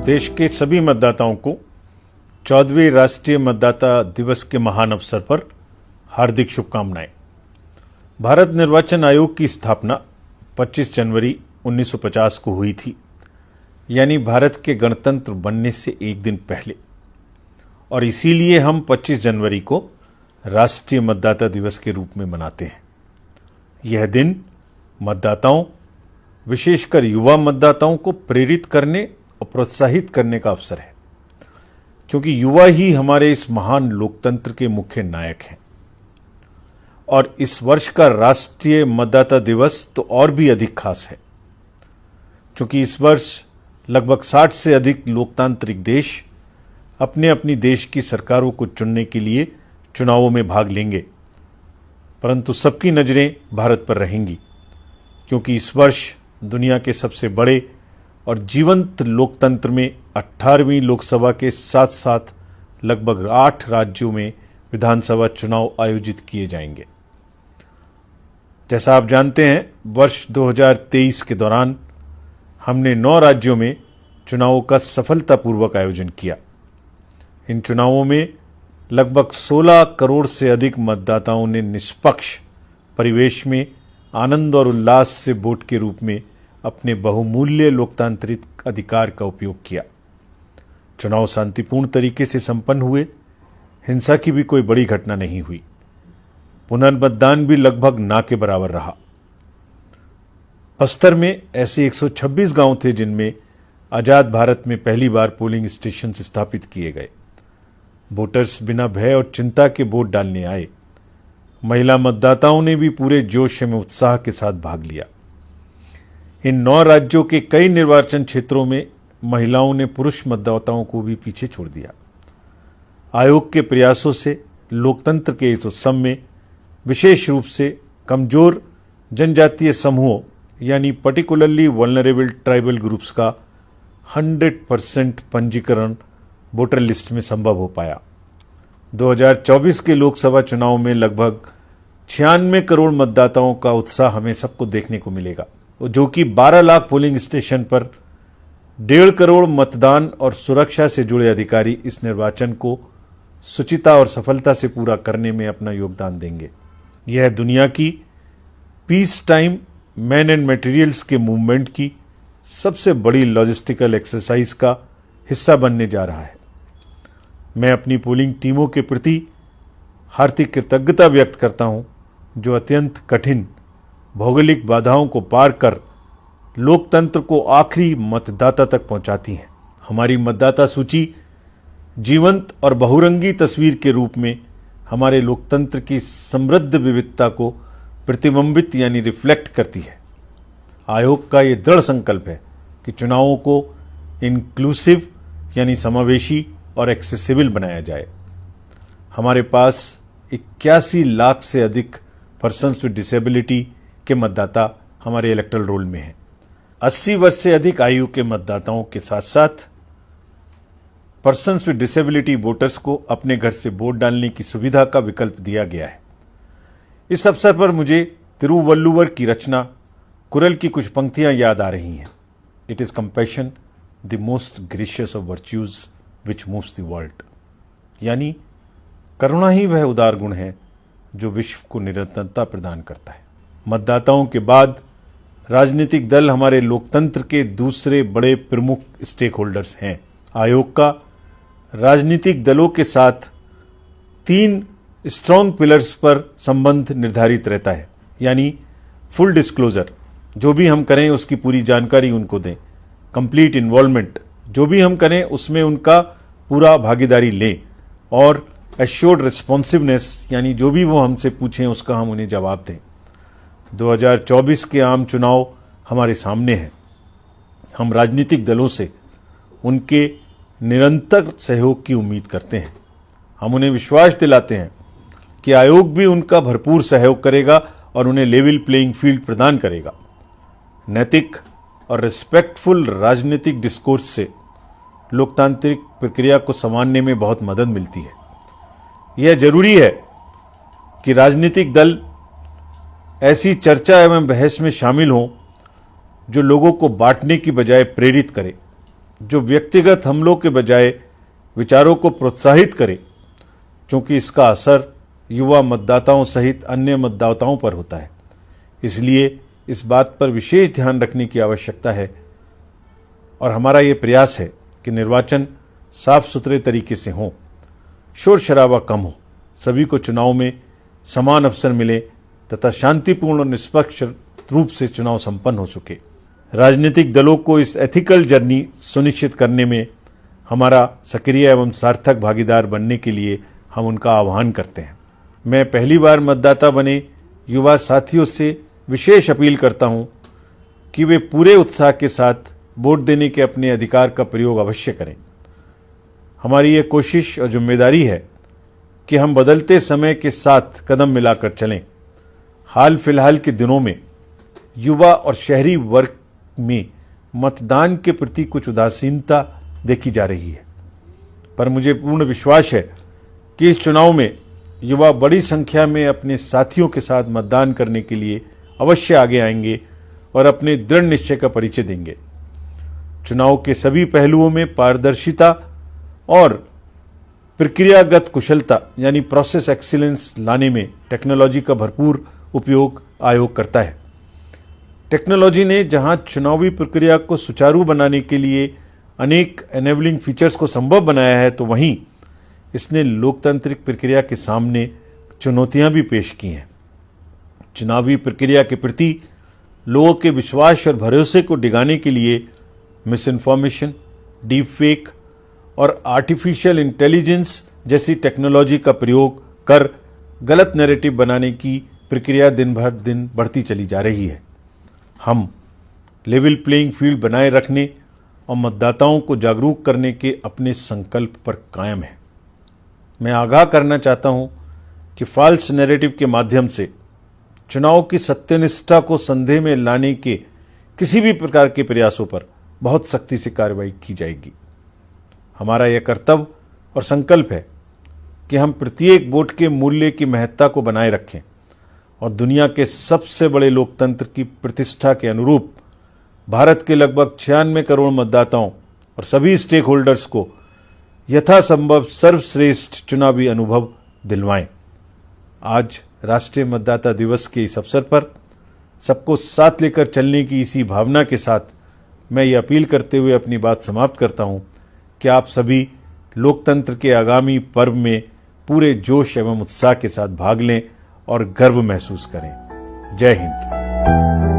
देश के सभी मतदाताओं को 14वें राष्ट्रीय मतदाता दिवस के महान अवसर पर हार्दिक शुभकामनाएं। भारत निर्वाचन आयोग की स्थापना 25 जनवरी 1950 को हुई थी, यानी भारत के गणतंत्र बनने से एक दिन पहले, और इसीलिए हम 25 जनवरी को राष्ट्रीय मतदाता दिवस के रूप में मनाते हैं। यह दिन मतदाताओं, विशेषकर युवा मतदाताओं को प्रेरित करने और प्रोत्साहित करने का अवसर है, क्योंकि युवा ही हमारे इस महान लोकतंत्र के मुख्य नायक हैं। और इस वर्ष का राष्ट्रीय मतदाता दिवस तो और भी अधिक खास है, क्योंकि इस वर्ष लगभग 60 से अधिक लोकतांत्रिक देश अपने अपनी देश की सरकारों को चुनने के लिए चुनावों में भाग लेंगे, परंतु सबकी नजरें भारत पर रहेंगी, क्योंकि इस वर्ष दुनिया के सबसे बड़े और जीवंत लोकतंत्र में 18वीं लोकसभा के साथ साथ लगभग 8 राज्यों में विधानसभा चुनाव आयोजित किए जाएंगे। जैसा आप जानते हैं, वर्ष 2023 के दौरान हमने 9 राज्यों में चुनावों का सफलतापूर्वक आयोजन किया। इन चुनावों में लगभग 16 करोड़ से अधिक मतदाताओं ने निष्पक्ष परिवेश में आनंद और उल्लास से वोट के रूप में अपने बहुमूल्य लोकतांत्रिक अधिकार का उपयोग किया। चुनाव शांतिपूर्ण तरीके से संपन्न हुए, हिंसा की भी कोई बड़ी घटना नहीं हुई। पुनर्मतदान भी लगभग ना के बराबर रहा। बस्तर में ऐसे 126 गांव थे जिनमें आजाद भारत में पहली बार पोलिंग स्टेशन स्थापित किए गए। वोटर्स बिना भय और चिंता के वोट डालने आए। महिला मतदाताओं ने भी पूरे जोश में उत्साह के साथ भाग लिया। इन 9 राज्यों के कई निर्वाचन क्षेत्रों में महिलाओं ने पुरुष मतदाताओं को भी पीछे छोड़ दिया। आयोग के प्रयासों से लोकतंत्र के इस उत्सव में विशेष रूप से कमजोर जनजातीय समूहों यानी पर्टिकुलरली वल्नरेबल ट्राइबल ग्रुप्स का 100% पंजीकरण वोटर लिस्ट में संभव हो पाया। 2024 के लोकसभा चुनाव में लगभग 96 करोड़ मतदाताओं का उत्साह हमें सबको देखने को मिलेगा, जो कि 12 लाख पोलिंग स्टेशन पर 1.5 करोड़ मतदान और सुरक्षा से जुड़े अधिकारी इस निर्वाचन को सुचिता और सफलता से पूरा करने में अपना योगदान देंगे। यह दुनिया की peace time man and materials के मूवमेंट की सबसे बड़ी लॉजिस्टिकल एक्सरसाइज का हिस्सा बनने जा रहा है। मैं अपनी पोलिंग टीमों के प्रति हार्दिक कृतज्ञता व्यक्त करता हूं, जो अत्यंत कठिन भौगोलिक बाधाओं को पार कर लोकतंत्र को आखिरी मतदाता तक पहुंचाती हैं। हमारी मतदाता सूची जीवंत और बहुरंगी तस्वीर के रूप में हमारे लोकतंत्र की समृद्ध विविधता को प्रतिबिंबित यानी रिफ्लेक्ट करती है। आयोग का ये दृढ़ संकल्प है कि चुनावों को इंक्लूसिव यानी समावेशी और एक्सेसिबल बनाया जाए। हमारे पास 81 लाख से अधिक पर्सन्स विद डिसेबिलिटी के मतदाता हमारे इलेक्टोरल रोल में हैं। 80 वर्ष से अधिक आयु के मतदाताओं के साथ साथ पर्सन्स विद डिसेबिलिटी वोटर्स को अपने घर से वोट डालने की सुविधा का विकल्प दिया गया है। इस अवसर पर मुझे तिरुवल्लुवर की रचना कुरल की कुछ पंक्तियां याद आ रही हैं। It is compassion the most gracious of virtues which moves the world, यानी करुणा ही वह उदार गुण है जो विश्व को निरंतरता प्रदान करता है। मतदाताओं के बाद राजनीतिक दल हमारे लोकतंत्र के दूसरे बड़े प्रमुख स्टेक होल्डर्स हैं। आयोग का राजनीतिक दलों के साथ 3 स्ट्रॉन्ग पिलर्स पर संबंध निर्धारित रहता है, यानी फुल डिस्क्लोजर, जो भी हम करें उसकी पूरी जानकारी उनको दें। कंप्लीट इन्वॉल्वमेंट, जो भी हम करें उसमें उनका पूरा भागीदारी लें। और एश्योर्ड रिस्पॉन्सिवनेस, यानी जो भी वो हमसे पूछें उसका हम उन्हें जवाब दें। 2024 के आम चुनाव हमारे सामने हैं। हम राजनीतिक दलों से उनके निरंतर सहयोग की उम्मीद करते हैं। हम उन्हें विश्वास दिलाते हैं कि आयोग भी उनका भरपूर सहयोग करेगा और उन्हें लेवल प्लेइंग फील्ड प्रदान करेगा। नैतिक और रिस्पेक्टफुल राजनीतिक डिस्कोर्स से लोकतांत्रिक प्रक्रिया को संवारने में बहुत मदद मिलती है। यह जरूरी है कि राजनीतिक दल ऐसी चर्चा एवं बहस में शामिल हों जो लोगों को बांटने की बजाय प्रेरित करे। जो व्यक्तिगत हमलों के बजाय विचारों को प्रोत्साहित करे, क्योंकि इसका असर युवा मतदाताओं सहित अन्य मतदाताओं पर होता है। इसलिए इस बात पर विशेष ध्यान रखने की आवश्यकता है और हमारा ये प्रयास है कि निर्वाचन साफ सुथरे तरीके से हो, शोर शराबा कम हो, सभी को चुनाव में समान अवसर मिले तथा शांतिपूर्ण और निष्पक्ष रूप से चुनाव संपन्न हो सके। राजनीतिक दलों को इस एथिकल जर्नी सुनिश्चित करने में हमारा सक्रिय एवं सार्थक भागीदार बनने के लिए हम उनका आह्वान करते हैं। मैं पहली बार मतदाता बने युवा साथियों से विशेष अपील करता हूं कि वे पूरे उत्साह के साथ वोट देने के अपने अधिकार का प्रयोग अवश्य करें। हमारी ये कोशिश और जिम्मेदारी है कि हम बदलते समय के साथ कदम मिलाकर चलें। हाल फिलहाल के दिनों में युवा और शहरी वर्ग में मतदान के प्रति कुछ उदासीनता देखी जा रही है, पर मुझे पूर्ण विश्वास है कि इस चुनाव में युवा बड़ी संख्या में अपने साथियों के साथ मतदान करने के लिए अवश्य आगे आएंगे और अपने दृढ़ निश्चय का परिचय देंगे। चुनाव के सभी पहलुओं में पारदर्शिता और प्रक्रियागत कुशलता यानी प्रोसेस एक्सीलेंस लाने में टेक्नोलॉजी का भरपूर उपयोग आयोग करता है। टेक्नोलॉजी ने जहां चुनावी प्रक्रिया को सुचारू बनाने के लिए अनेक एनेबलिंग फीचर्स को संभव बनाया है, तो वहीं इसने लोकतांत्रिक प्रक्रिया के सामने चुनौतियां भी पेश की हैं। चुनावी प्रक्रिया के प्रति लोगों के विश्वास और भरोसे को डिगाने के लिए मिस इन्फॉर्मेशन, डीप फेक और आर्टिफिशियल इंटेलिजेंस जैसी टेक्नोलॉजी का प्रयोग कर गलत नैरेटिव बनाने की प्रक्रिया दिन भर दिन बढ़ती चली जा रही है। हम लेवल प्लेइंग फील्ड बनाए रखने और मतदाताओं को जागरूक करने के अपने संकल्प पर कायम हैं। मैं आगाह करना चाहता हूं कि फॉल्स नैरेटिव के माध्यम से चुनाव की सत्यनिष्ठा को संदेह में लाने के किसी भी प्रकार के प्रयासों पर बहुत सख्ती से कार्रवाई की जाएगी। हमारा यह कर्तव्य और संकल्प है कि हम प्रत्येक वोट के मूल्य की महत्ता को बनाए रखें और दुनिया के सबसे बड़े लोकतंत्र की प्रतिष्ठा के अनुरूप भारत के लगभग 96 करोड़ मतदाताओं और सभी स्टेक होल्डर्स को यथासंभव सर्वश्रेष्ठ चुनावी अनुभव दिलवाएं। आज राष्ट्रीय मतदाता दिवस के इस अवसर पर सबको साथ लेकर चलने की इसी भावना के साथ मैं ये अपील करते हुए अपनी बात समाप्त करता हूं कि आप सभी लोकतंत्र के आगामी पर्व में पूरे जोश एवं उत्साह के साथ भाग लें और गर्व महसूस करें। जय हिंद।